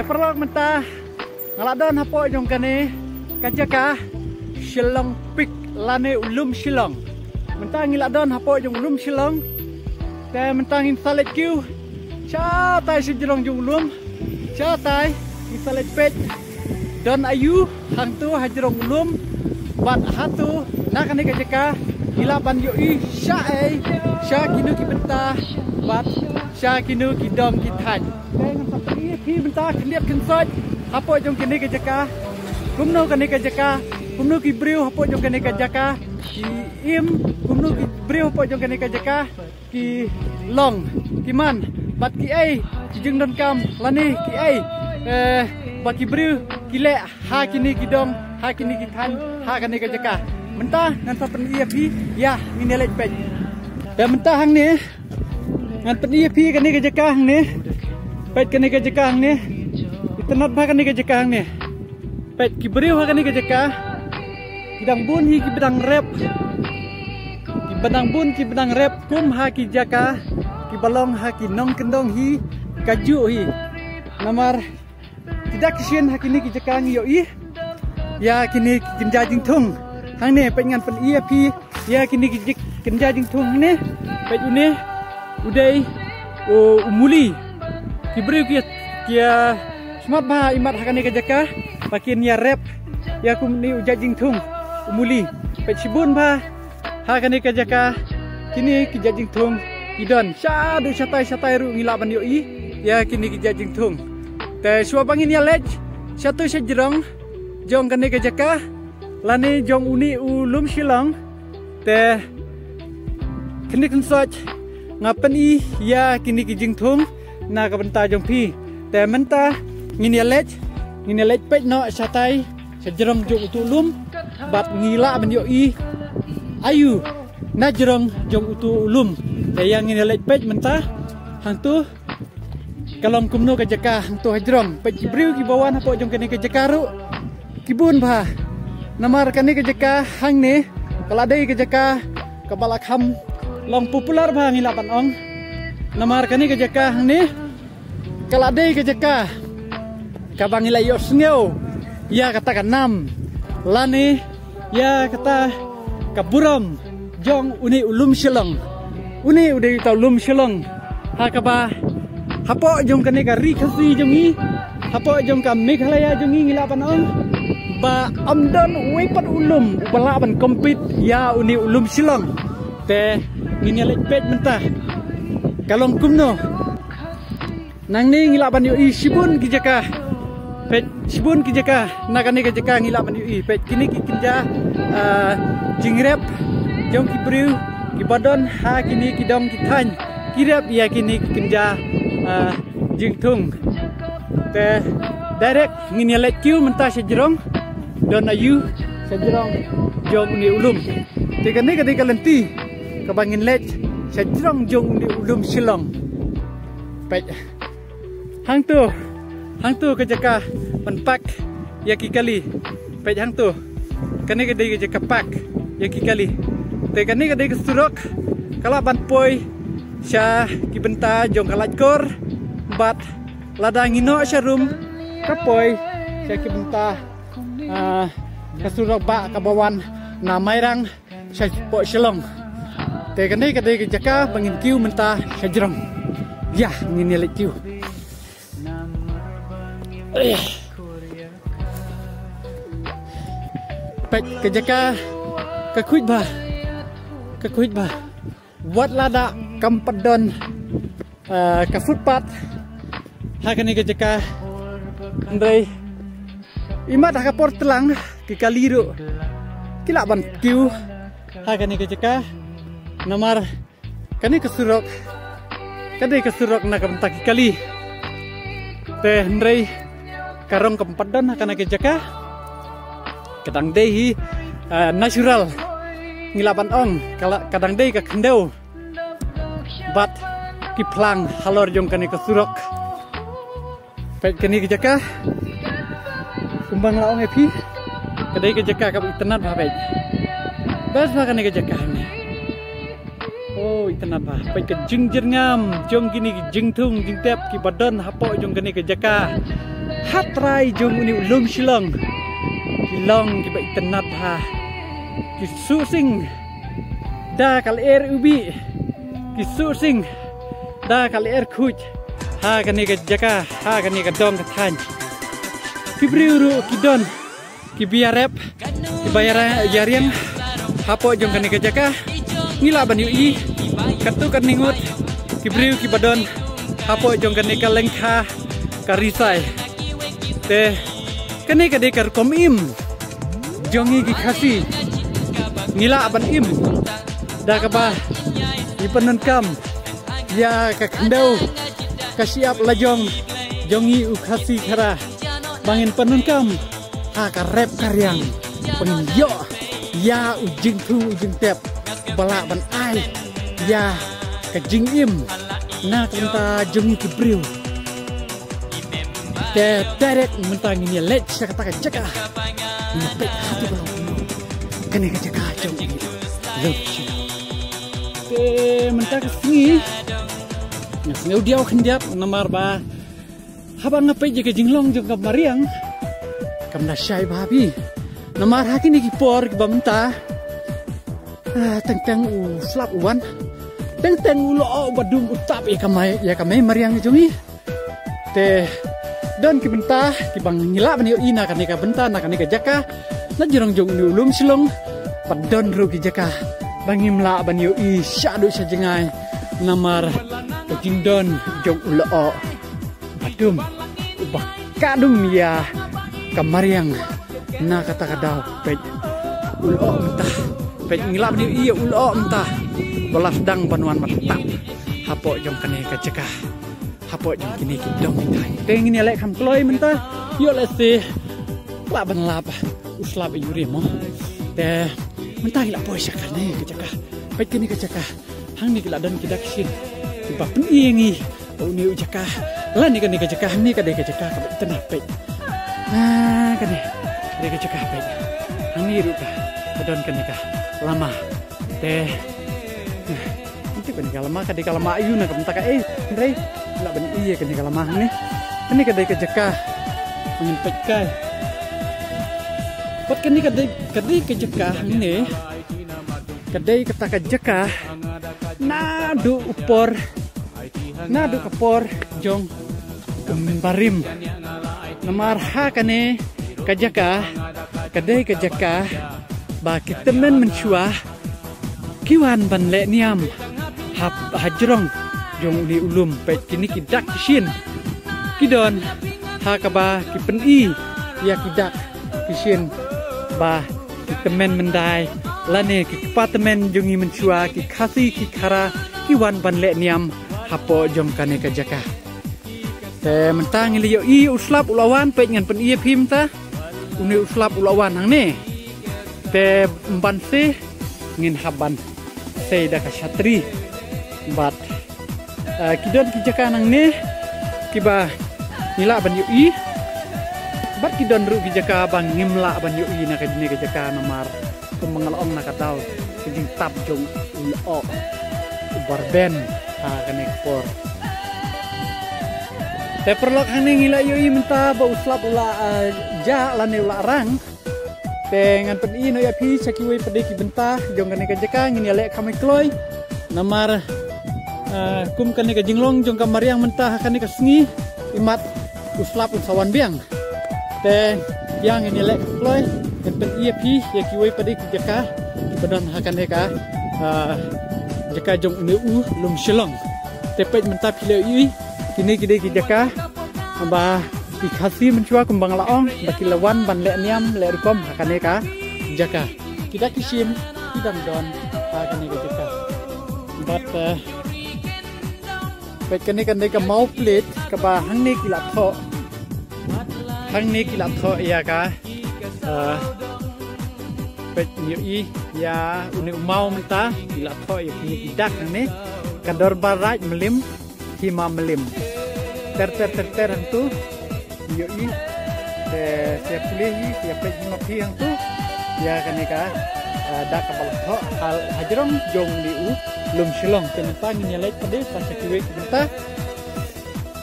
perlu mentah ngaladon hapo jong kane kajaka Shillong Peak lane ulum Shillong. Mentah ngiladon hapo jong ulum Shillong. Te mentah instalet kiu. Cha tai sejrong jong ulum. Cha tai instalet pet. Don ayu hang tu hajrong ulum. Bat hatu nak kane kajaka ilaban yoi sya sya kinu ki bentah bat sya kinu ki dom ki tan. Dengan seperti ki bentah keliat kensoj hapo jong kene kajaka kumno kane kajaka kumno ki briu hapo jong kane kajaka ki im kumno ki briu hapo jong kane kajaka ki long ki man bat ki ai ki jeng don kam lani ki ai bat ki briu ki le ha kini ki dom ha kini ki tan ha kane kajaka mentah ngan sapen ia pi ya ngine lej pej dan mentah hang ni ngan pen ia pi kane kajaka hang ni pej kane kajaka hang ni itenat bah kane kajaka hang ni pet ki beriu kane kajaka bidang bun hi ki bidang rep ki bidang bun ki bidang rep kum ha ki jaka ki balong ha ki nong kendong hi kaju hi namar tidak kisien ha kini ki jaka ngi yo i ya kini kinja jing thung hang ni pet ngan pen ia pi ya kini ki kinja jing thung ni pet une udai umuli ki beriu ki smart bah imat hakane kajaka pakin ya rep ya kum ni ujajing thung umuli pechibun bah hakane kajaka kini kijajing thung idon sha du satai ru ngilaban yo i ya kini kijajing thung te suabangin ya lej satu sejrong jong kane kajaka lani jong uni ulum Shillong te kini kensoj ngapen i ya kini kijing thung na kabenta jong pi te menta ngini lej pej no satai sejrong jong utulum bat ngila ben yo i ayu na jerong jong utulum te yang ngini lej pej menta hang tu kalong kumno kajaka hang tu hajrong pej briu ki bawan hapo jong kene kajaka ru kibun ba namar kane kajaka hang ne kaladai kajaka kabalakham long popular ba ngila pan ong namar kane kajaka hang ne kaladai kajaka kabang ila yo sngeu ya kata kanam lani ya kata kaburam jong uni ulum Shillong uni udah tau ulum Shillong ha kaba hapo jong kane ka rikasi jongi hapo jong ka Meghalaya jongi ngila pan ong ba amdon wepat ulum bala ban kompit ya uni ulum Shillong te ngini lek pet mentah kalong kumno nang ni ngila ban yo i sibun kijaka pet sibun kijaka nakane kijaka ngila ban yo i pet kini kinja jingrep jong ki briu ki badon ha kini kidong ki than kirep ya kini kinja jingtung te direct ngini lek kiu mentah sejrong don ayu sejrong jong ni ulum te kane kade kalenti kabangin lek sejrong jong ni ulum Shillong pet hang tu kajaka penpak ya ki kali pej hang tu kane kade kajaka pak ya ki kali te kane kade kesurok kala ban poi sya ki benta jong kalat kor bat ladang ino syarum kapoi sya ki benta kesurok ba kabawan na mairang sya po Shillong te kane kade kajaka bangin kiu menta syajrong ya ngini lek kiu pet kajaka kakuit ba wat lada kampadon ka footpath hakane kajaka andai imat haka portlang ki kaliru kilaban kiu hakane kajaka namar kane kesurok na kabenta ki kali te andai karong kempadan akan kejaka kadang dehi natural ngilapan ong kadang dehi ke kendau bat kiplang halor jong kani kesurok pet kani kejaka kumbang laong epi kadai kejaka kap itenat ba pet bas ba kani kejaka ni oh itenat ba pet ke jing ngam jong kini jing thung jing tep ki badan hapo jong kani kejaka hatrai jong uni ulum shilong kilong ki ba itenat ha ki susing da kal ubi ki susing da kal kuj ha kani ka jaka ha kani ka dong ka than ki briuru ki don ki biarep ki bayar yarian hapo jong kani ka jaka ngila ban yu katu kan ningut ki briu ki badon hapo jong kani ka lengkha ka risai te kani ka de kar kom im jongi ki khasi ngila ban im da ka ba ipanan kam ya ka kandau ka siap lajong jongi u khasi khara bangin panun kam ha ka rep karyang pengin yo ya ujing thu ujing tep bala ban ai ya ka jing im na kanta jongi ki briu te terek mentang ini lech kata ka jaka nepet hati bang kene ka jaka jong lech te mentang singi ngau diau khendiap namar ba haba ngapai je ke jinglong jong ka mariang kamna syai babi namar hakini ki por ki bamta teng u slap uwan teng u lo badum utap ya kamai mariang jongi te don ki benta ki bang ngila bani ina kan ka benta na kan ka jaka na jirong jong ni ulum silong padon ru ki jaka bangimla bani i syadu sajengai namar kejingdon jong ulo badum ubah kadum ya kamariang na kata kadau pej ulo mentah pej ngila bani i ulo mentah bolas dang banuan matap hapo jong kan ka jaka hapo jong kini ki dong tai teng ni lek kam kloi mentah yo le se la ban lap uslap yuri mo te mentah ila poi sakane ke jaka pet kini ke jaka hang ni kila don kidak sin ba pen ingi o ni jaka la ni ke jaka ni ke jaka ka tenah pet kani ke jaka pet hang ni ru ka don kani ka lama te nanti kan lama ka de lama ayu na kam taka ndrei la ban iya kan kalau mah ni kedai kejaka angin pekai pot kini kedai kejaka ni kedai kata kejaka nadu kapor jong barim namar ha kane kejaka kedai kejaka ba kita men mencuah kiwan ban le niam hajrong jong li ulum pet kini kidak kisin kidon hakaba kipen ya kidak kisin ba kitemen mendai lane ki departemen jongi mencua ki khasi ki khara kiwan ban le niam hapo jong kane ka jaka te mentang li yo i uslap ulawan pet ngan pen phim ta uni uslap ulawan hang ne te mban se ngin haban se da ka syatri bat kidon kijaka nang ne kiba nila ban yui bat kidon ru kijaka bang ngimla ban yui na kajne kijaka namar kumangalong na katau kijing tap jong ulo barben kane por te perlok hane ngila yui menta ba uslap ula ja lane ula rang te ngan pen no ya pi sakiwe pede ki benta jong kane kijaka ngin ya lek kamai kloi namar kum kani ka jinglong jong kamariang mentah kani ka sengi imat uslap usawan biang te yang ini lek kloi pen ep ya kiwe padi jaka badan hakane ka jaka jong unu lum shilong te pej mentah pile i kini kide ki jaka ba ki khasi mencua kumbang laong ba kilawan ban le niam le rukom hakane ka jaka kita kisim kidam don hakane ka jaka but pet kani kan ka mau plate ka ba hang ni kilap tho ya ka pet ni ya uni mau menta kilap tho ya kini kidak ni kador barat melim hima melim ter tu yo i se pulih ya pet hima pi yang tu ya kani ka dak kapal tho hal hajrong jong liu lum shilong tenpang nyelek pade pasakiwe kita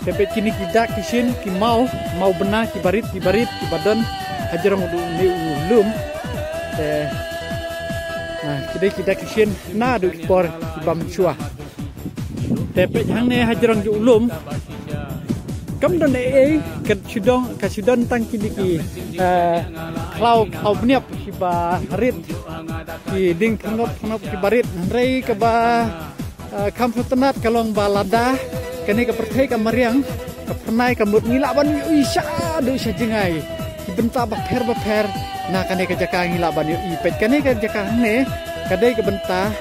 Tapi kini kita kisin ki mau benar ki barit ki badan hajarong ni ulum. Nah, kita kisin na du por ki bam chua. Tapi hang ne hajarong ju ulum. Kam don ke sudon tang kini ki klau bniap ki ba harit ki ding khanop ki barit rei ke ba kam futanat kalong balada kani ke perthai ka mariang ke pernai ka mut ngila ban isya do sya jengai ki benta ba pher na kani ke jaka ngila ban i pet kani ke jaka ne kadai ke benta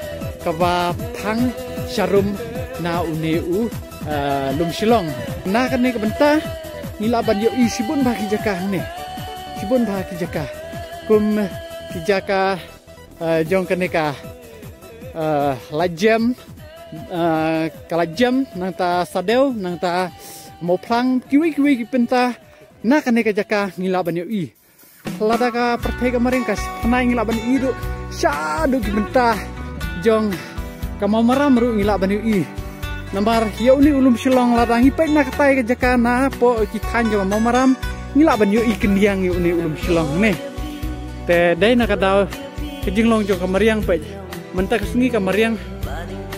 ka ba phang sharum na uneu lum silong na kani ke benta ngila ban i sibun ba ki jaka ne sibun ba ki jaka kum ki jaka jong kani ka lajam kalajam nang ta sadeu nang ta mo plang kiwi ki penta na kane ka jaka ngila ban i lada ka perthai ka maring ka phnai ngila ban i do sha do ki penta jong ka mamaram ru ngila ban i nambar hiu ni ulum silong lada ngi pe na katai ka jaka na po ki than jong mamaram ngila ban i kendiang yu ni ulum silong ne te dai na ka daw ke jinglong jong ka mariang pe menta kesngi ka mariang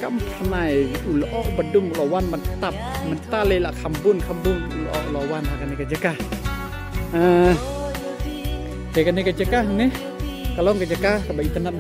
kam pernai ulo badum lawan mantap mentale la khambun ulo lawan hakane ke jeka ke jeka ne kalau ke jeka ka bai tenat